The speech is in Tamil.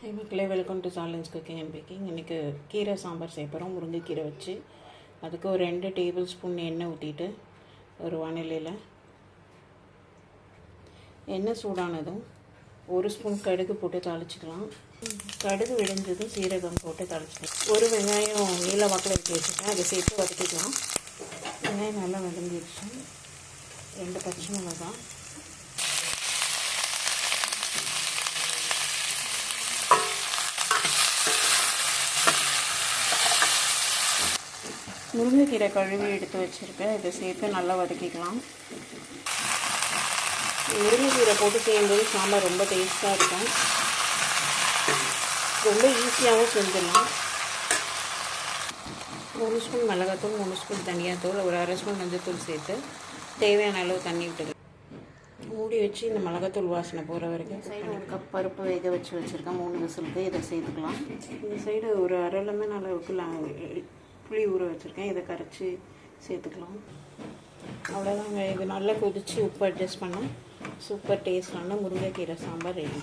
ஹை மக்களே, வெல்கம் டு சாலன்ஸ் குக்கிங் அண்ட் பேக்கிங். இன்றைக்கி கீரை சாம்பார் செய்ய போகிறோம். முருங்கைக்கீரை வச்சு அதுக்கு ஒரு 2 டேபிள் ஸ்பூன் எண்ணெய் ஊற்றிட்டு ஒரு வானிலையில் எண்ணெய் சூடானதும் 1 ஸ்பூன் கடுகு போட்டு தாளிச்சிக்கலாம். கடுகு விடைஞ்சதும் சீரகம் போட்டு தாளிச்சிக்கலாம். ஒரு வெங்காயம் நீல வாக்கில் வெட்டி வச்சுருக்கேன், அதை சேர்த்து வதக்கிக்கலாம். வெங்காயம் நல்லா வதங்கிடுச்சு. 2 பச்சை மிளகாய், முருங்கைக்கீரை கழுவி எடுத்து வச்சுருக்கேன், இதை சேர்த்து நல்லா வதக்கிக்கலாம். முருங்கைக்கீரை போட்டு செய்யும்போது சாம்பார் ரொம்ப டேஸ்ட்டாக இருக்கும். ரொம்ப ஈஸியாகவும் செஞ்சிடலாம். 3 ஸ்பூன் மிளகாத்தூள், 3 ஸ்பூன் தனியாத்தூள், ஒரு 1/2 ஸ்பூன் மஞ்சத்தூள் சேர்த்து தேவையான அளவு தண்ணி விட்டுது. மூடி வச்சு இந்த மிளகாத்தூள் வாசனை போகிற வரைக்கும். சைடு 1 கப் பருப்பு வேக வச்சுருக்கேன், 3 விசிலுக்கு. இதை சேர்த்துக்கலாம். இந்த சைடு ஒரு 1/2 லெமன் அளவுக்கு புளி ஊற வச்சுருக்கேன், இதை கரைச்சி சேர்த்துக்கலாம். அவ்வளோதாங்க. இது நல்லா கொதித்து உப்பு அட்ஜஸ்ட் பண்ணால் சூப்பர் டேஸ்டான முருங்கைக்கீரை சாம்பார் ரெடி.